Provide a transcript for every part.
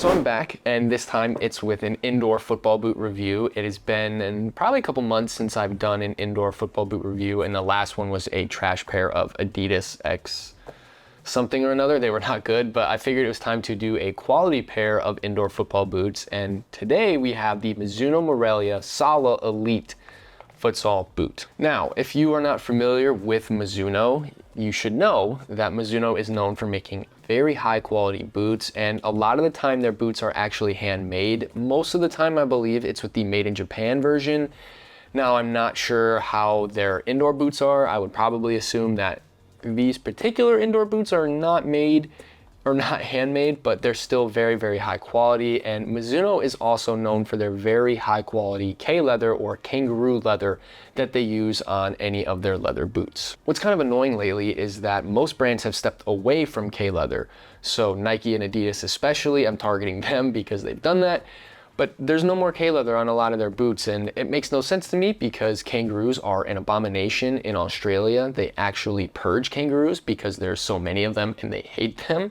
So I'm back, and this time it's with an indoor football boot review. It has been probably a couple months since I've done an indoor football boot review, and the last one was a trash pair of Adidas X something or another. They were not good, but I figured it was time to do a quality pair of indoor football boots, and today we have the Mizuno Morelia Sala Elite futsal boot. Now, if you are not familiar with Mizuno, you should know that Mizuno is known for making very high quality boots, and a lot of the time their boots are actually handmade. Most of the time I believe it's with the made in Japan version. Now, I'm not sure how their indoor boots are. I would probably assume that these particular indoor boots are not made or not handmade, but they're still very, very high quality. And Mizuno is also known for their very high quality K-leather or kangaroo leather that they use on any of their leather boots. What's kind of annoying lately is that most brands have stepped away from K-leather. So Nike and Adidas especially, I'm targeting them because they've done that. But there's no more K-leather on a lot of their boots, and it makes no sense to me because kangaroos are an abomination in Australia. They actually purge kangaroos because there's so many of them and they hate them.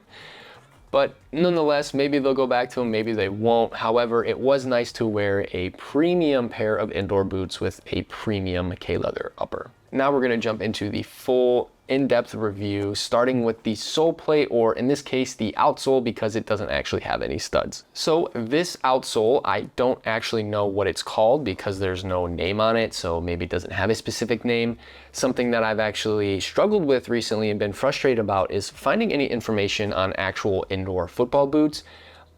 But nonetheless, maybe they'll go back to them, maybe they won't. However, it was nice to wear a premium pair of indoor boots with a premium K-leather upper. Now we're gonna jump into the full in-depth review, starting with the sole plate, or in this case, the outsole, because it doesn't actually have any studs. So this outsole, I don't actually know what it's called because there's no name on it, so maybe it doesn't have a specific name. Something that I've actually struggled with recently and been frustrated about is finding any information on actual indoor football boots.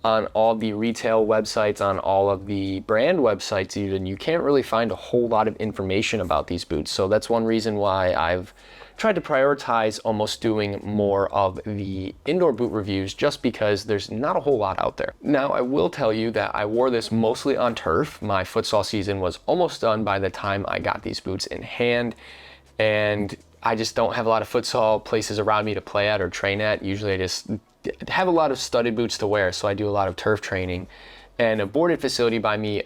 On all the retail websites, on all of the brand websites even, you can't really find a whole lot of information about these boots. So that's one reason why I've tried to prioritize almost doing more of the indoor boot reviews, just because there's not a whole lot out there. Now, I will tell you that I wore this mostly on turf. My futsal season was almost done by the time I got these boots in hand, and I just don't have a lot of futsal places around me to play at or train at. Usually I just have a lot of studded boots to wear, so I do a lot of turf training. And a boarded facility by me,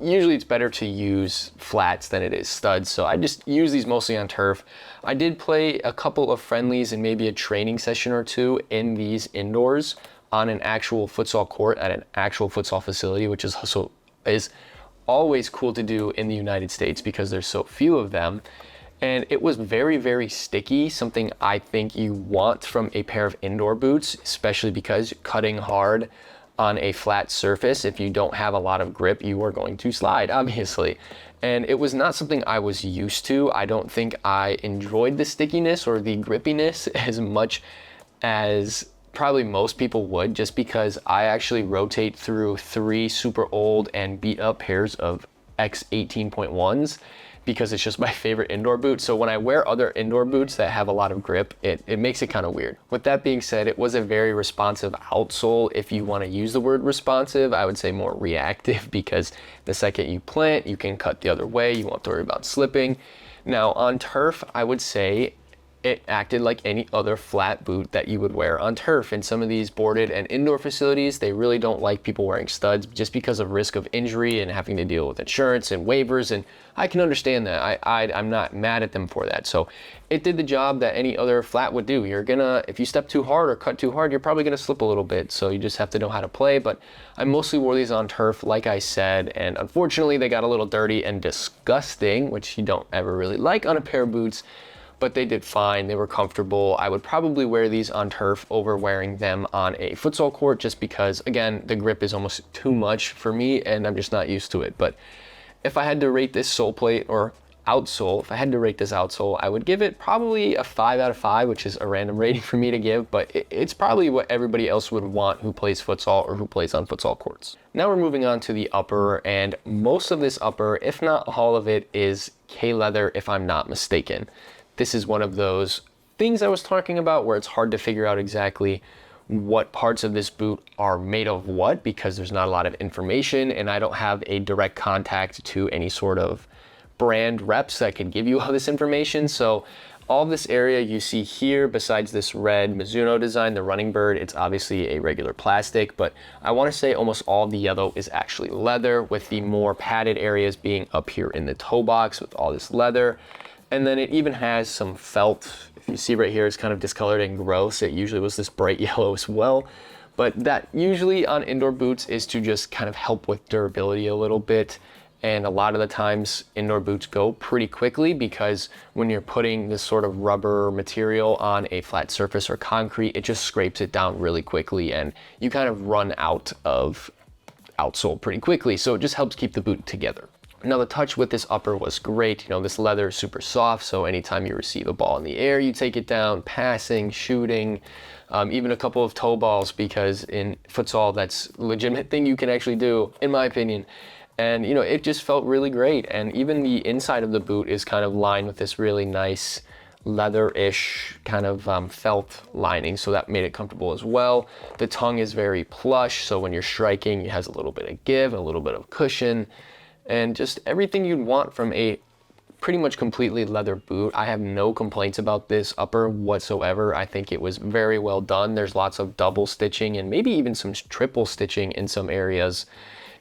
usually it's better to use flats than it is studs, so I just use these mostly on turf. I did play a couple of friendlies and maybe a training session or two in these indoors on an actual futsal court at an actual futsal facility, which is always cool to do in the United States because there's so few of them. And it was very, very sticky, something I think you want from a pair of indoor boots, especially because cutting hard on a flat surface, if you don't have a lot of grip, you are going to slide, obviously. And it was not something I was used to. I don't think I enjoyed the stickiness or the grippiness as much as probably most people would, just because I actually rotate through 3 super old and beat up pairs of X 18.1s because it's just my favorite indoor boot. So when I wear other indoor boots that have a lot of grip, it makes it kind of weird. With that being said, it was a very responsive outsole. If you want to use the word responsive, I would say more reactive, because the second you plant, you can cut the other way. You won't have to worry about slipping. Now on turf, I would say it acted like any other flat boot that you would wear on turf. In some of these boarded and indoor facilities, they really don't like people wearing studs just because of risk of injury and having to deal with insurance and waivers, and I can understand that. I'm not mad at them for that. So it did the job that any other flat would do. If you step too hard or cut too hard, you're probably gonna slip a little bit, so you just have to know how to play. But I mostly wore these on turf, like I said, and unfortunately they got a little dirty and disgusting, which you don't ever really like on a pair of boots. But they did fine, they were comfortable. I would probably wear these on turf over wearing them on a futsal court, just because, again, the grip is almost too much for me and I'm just not used to it. But if I had to rate this sole plate or outsole, if I had to rate this outsole, I would give it probably a 5 out of 5, which is a random rating for me to give, but it's probably what everybody else would want who plays futsal or who plays on futsal courts. Now we're moving on to the upper, and most of this upper, if not all of it, is K-leather, if I'm not mistaken. This is one of those things I was talking about where it's hard to figure out exactly what parts of this boot are made of what, because there's not a lot of information and I don't have a direct contact to any sort of brand reps that could give you all this information. So all this area you see here, besides this red Mizuno design, the running bird, it's obviously a regular plastic, but I want to say almost all the yellow is actually leather, with the more padded areas being up here in the toe box with all this leather. And then it even has some felt. If you see right here, it's kind of discolored and gross. It usually was this bright yellow as well. But that usually on indoor boots is to just kind of help with durability a little bit. And a lot of the times indoor boots go pretty quickly because when you're putting this sort of rubber material on a flat surface or concrete, it just scrapes it down really quickly and you kind of run out of outsole pretty quickly. So it just helps keep the boot together. Now the touch with this upper was great. You know, this leather is super soft, so anytime you receive a ball in the air, you take it down, passing, shooting, even a couple of toe balls, because in futsal, that's a legitimate thing you can actually do, in my opinion. And you know, it just felt really great. And even the inside of the boot is kind of lined with this really nice leather-ish kind of felt lining, so that made it comfortable as well. The tongue is very plush, so when you're striking, it has a little bit of give, a little bit of cushion, and just everything you'd want from a pretty much completely leather boot. I have no complaints about this upper whatsoever. I think it was very well done. There's lots of double stitching and maybe even some triple stitching in some areas,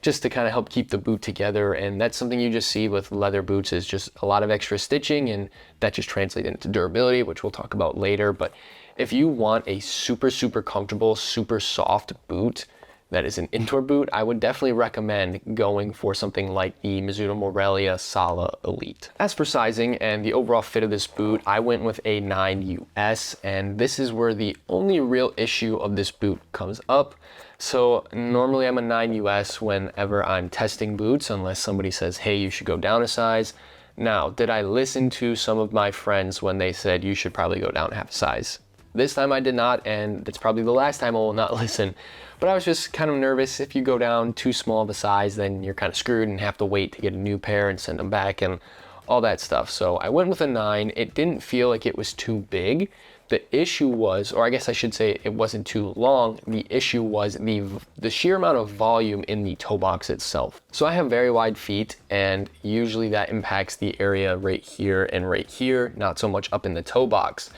just to kind of help keep the boot together. And that's something you just see with leather boots, is just a lot of extra stitching, and that just translates into durability, which we'll talk about later. But if you want a super, super comfortable, super soft boot that is an indoor boot, I would definitely recommend going for something like the Mizuno Morelia Sala Elite. As for sizing and the overall fit of this boot, I went with a 9 US, and this is where the only real issue of this boot comes up. So normally I'm a 9 US whenever I'm testing boots, unless somebody says, hey, you should go down a size. Now, did I listen to some of my friends when they said you should probably go down half a size? This time I did not, and it's probably the last time I will not listen. But I was just kind of nervous. If you go down too small of a size, then you're kind of screwed and have to wait to get a new pair and send them back and all that stuff. So I went with a 9. It didn't feel like it was too big. The issue was, or I guess I should say it wasn't too long, the issue was the sheer amount of volume in the toe box itself. So I have very wide feet, and usually that impacts the area right here and right here, not so much up in the toe box.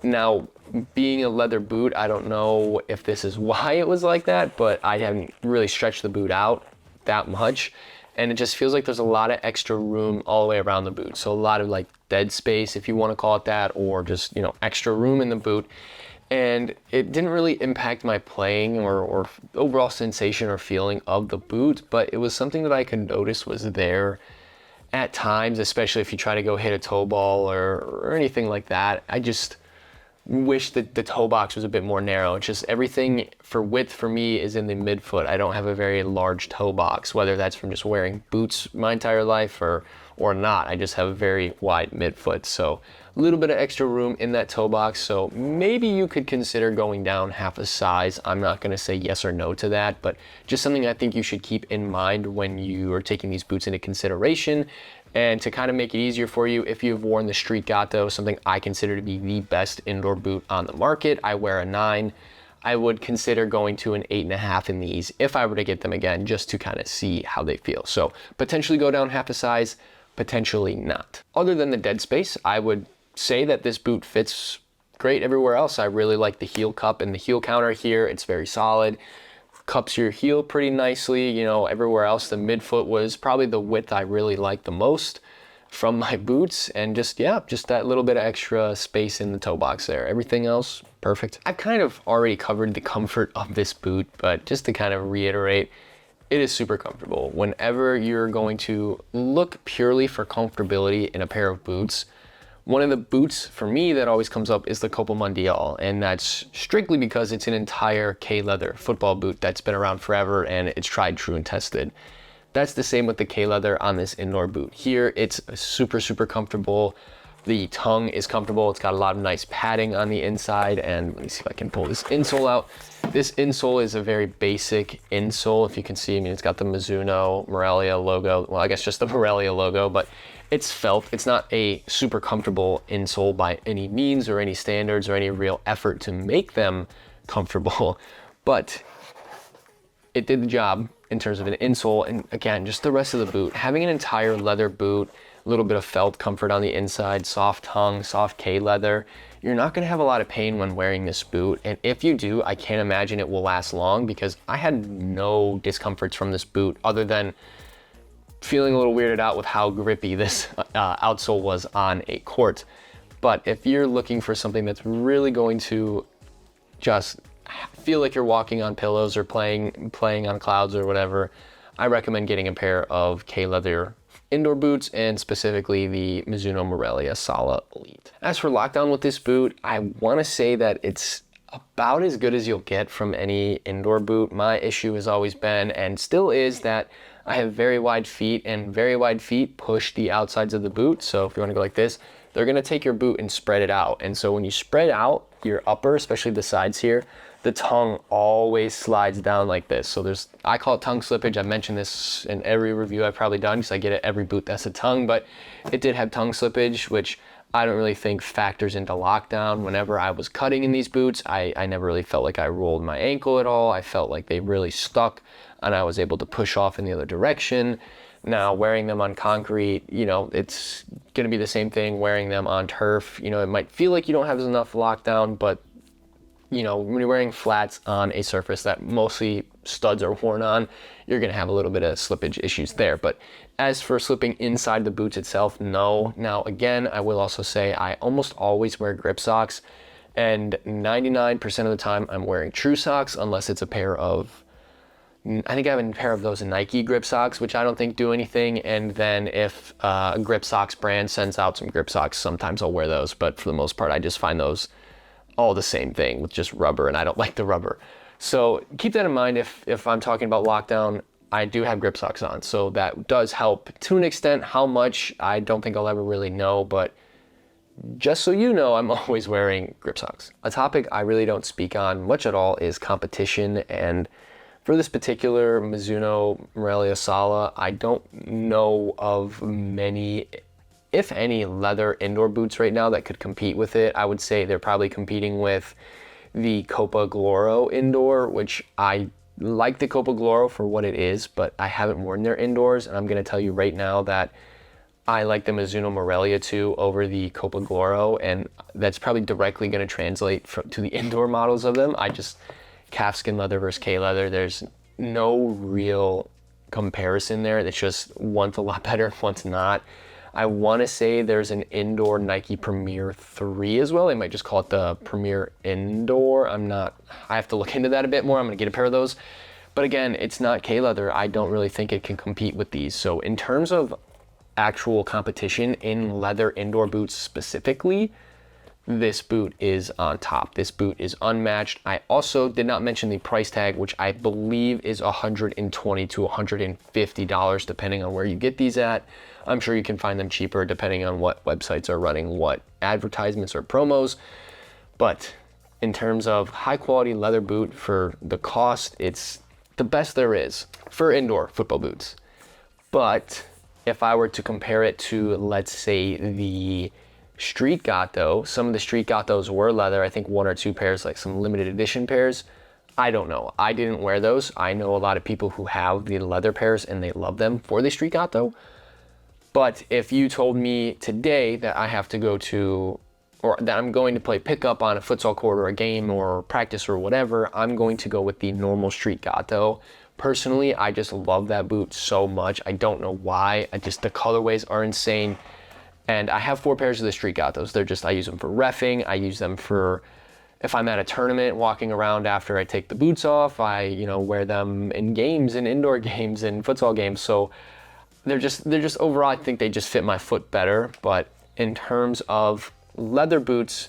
Now, being a leather boot, I don't know if this is why it was like that, but I haven't really stretched the boot out that much. And it just feels like there's a lot of extra room all the way around the boot. So a lot of like dead space, if you want to call it that, or just, you know, extra room in the boot. And it didn't really impact my playing or overall sensation or feeling of the boot, but it was something that I could notice was there at times, especially if you try to go hit a toe ball or anything like that. I just wish that the toe box was a bit more narrow. It's just everything for width for me is in the midfoot. I don't have a very large toe box, whether that's from just wearing boots my entire life or not. I just have a very wide midfoot. So a little bit of extra room in that toe box. So maybe you could consider going down half a size. I'm not going to say yes or no to that, but just something I think you should keep in mind when you are taking these boots into consideration. And to kind of make it easier for you, if you've worn the Street Gatto, something I consider to be the best indoor boot on the market, I wear a 9. I would consider going to an 8.5 in these if I were to get them again, just to kind of see how they feel. So potentially go down half a size, potentially not. Other than the dead space, I would say that this boot fits great everywhere else. I really like the heel cup and the heel counter here. It's very solid. Cups your heel pretty nicely. You know, everywhere else, the midfoot was probably the width I really liked the most from my boots, and just that little bit of extra space in the toe box there. Everything else, perfect. I've kind of already covered the comfort of this boot, but just to kind of reiterate, it is super comfortable. Whenever you're going to look purely for comfortability in a pair of boots, one of the boots for me that always comes up is the Copa Mundial, and that's strictly because it's an entire K-leather football boot that's been around forever and it's tried, true, and tested. That's the same with the K-leather on this indoor boot. Here, it's super, super comfortable. The tongue is comfortable. It's got a lot of nice padding on the inside, and let me see if I can pull this insole out. This insole is a very basic insole. If you can see, I mean, it's got the Mizuno Morelia logo. Well, I guess just the Morelia logo, but it's felt. It's not a super comfortable insole by any means or any standards or any real effort to make them comfortable, but it did the job in terms of an insole. And again, just the rest of the boot, having an entire leather boot, a little bit of felt comfort on the inside, soft tongue, soft K leather, you're not going to have a lot of pain when wearing this boot. And if you do, I can't imagine it will last long, because I had no discomforts from this boot other than feeling a little weirded out with how grippy this outsole was on a court. But if you're looking for something that's really going to just feel like you're walking on pillows or playing on clouds or whatever, I recommend getting a pair of K-leather indoor boots, and specifically the Mizuno Morelia Sala Elite. As for lockdown with this boot, I want to say that it's about as good as you'll get from any indoor boot. My issue has always been, and still is, that I have very wide feet, and very wide feet push the outsides of the boot. So if you want to go like this, they're going to take your boot and spread it out. And so when you spread out your upper, especially the sides here, the tongue always slides down like this. So I call it tongue slippage. I mentioned this in every review I've probably done because I get it every boot that's a tongue, but it did have tongue slippage, which I don't really think factors into lockdown. Whenever I was cutting in these boots, I never really felt like I rolled my ankle at all. I felt like they really stuck and I was able to push off in the other direction. Now, wearing them on concrete, it's going to be the same thing wearing them on turf. It might feel like you don't have enough lockdown, but when you're wearing flats on a surface that mostly studs are worn on, you're going to have a little bit of slippage issues there. But as for slipping inside the boots itself, no. Now, again, I will also say I almost always wear grip socks, and 99% of the time I'm wearing true socks, unless it's a pair of, I think I have a pair of those Nike grip socks, which I don't think do anything. And then if a grip socks brand sends out some grip socks, sometimes I'll wear those. But for the most part, I just find those all the same thing with just rubber, and I don't like the rubber. So keep that in mind if I'm talking about lockdown. I do have grip socks on, so that does help to an extent. How much, I don't think I'll ever really know, but just so you know, I'm always wearing grip socks. A topic I really don't speak on much at all is competition, and for this particular Mizuno Morelia Sala, I don't know of many, if any, leather indoor boots right now that could compete with it. I would say they're probably competing with the Copa Gloro indoor, which I like the Copa Gloro for what it is, but I haven't worn their indoors, and I'm going to tell you right now that I like the Mizuno Morelia 2 over the Copa Gloro, and that's probably directly going to translate to the indoor models of them. Calfskin leather versus K-leather, there's no real comparison there. It's just one's a lot better, one's not. I want to say there's an indoor Nike Premier 3 as well. They might just call it the Premier Indoor. I have to look into that a bit more. I'm going to get a pair of those. But again, it's not K-leather. I don't really think it can compete with these. So in terms of actual competition in leather indoor boots specifically, this boot is on top. This boot is unmatched. I also did not mention the price tag, which I believe is $120 to $150, depending on where you get these at. I'm sure you can find them cheaper depending on what websites are running what advertisements or promos. But in terms of high quality leather boot for the cost, it's the best there is for indoor football boots. But if I were to compare it to, let's say, the Street Gatto, some of the Street Gattos were leather. I think one or two pairs, like some limited edition pairs. I don't know. I didn't wear those. I know a lot of people who have the leather pairs and they love them for the Street Gatto. But if you told me today that I have to go to, or that I'm going to play pickup on a futsal court or a game or practice or whatever, I'm going to go with the normal Street Gatto. Personally, I just love that boot so much. I don't know why. The colorways are insane. And I have 4 pairs of the Street Gattos. I use them for reffing. I use them for if I'm at a tournament, walking around after I take the boots off. I, wear them in games, in indoor games, in futsal games. So they're just overall, I think they just fit my foot better. But in terms of leather boots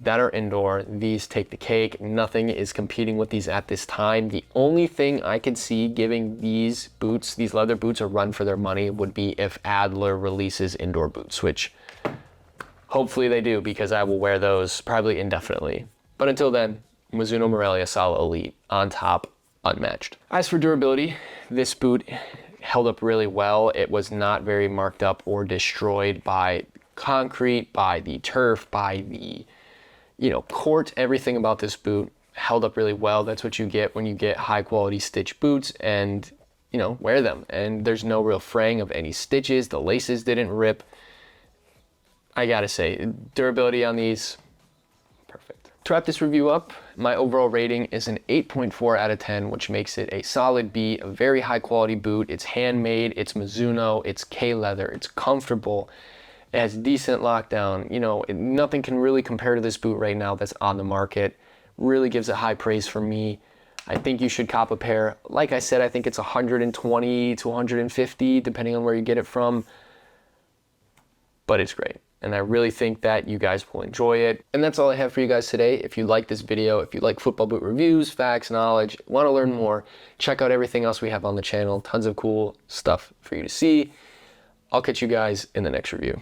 that are indoor, these take the cake. Nothing is competing with these at this time. The only thing I could see giving these leather boots, a run for their money would be if Adler releases indoor boots, which hopefully they do, because I will wear those probably indefinitely. But until then, Mizuno Morelia Sala Elite on top, unmatched. As for durability, this boot held up really well. It was not very marked up or destroyed by concrete, by the turf, by the court. Everything about this boot held up really well. That's what you get when you get high quality stitch boots and, wear them. And there's no real fraying of any stitches. The laces didn't rip. I gotta say, durability on these, perfect. To wrap this review up, my overall rating is an 8.4 out of 10, which makes it a solid B, a very high quality boot. It's handmade, it's Mizuno, it's K-leather, it's comfortable. It has decent lockdown. Nothing can really compare to this boot right now that's on the market. really gives it high praise for me. I think you should cop a pair. Like I said, I think it's 120 to 150 depending on where you get it from, but it's great. And I really think that you guys will enjoy it. And that's all I have for you guys today. If you like this video, if you like football boot reviews, facts, knowledge, want to learn more, check out everything else we have on the channel. Tons of cool stuff for you to see. I'll catch you guys in the next review.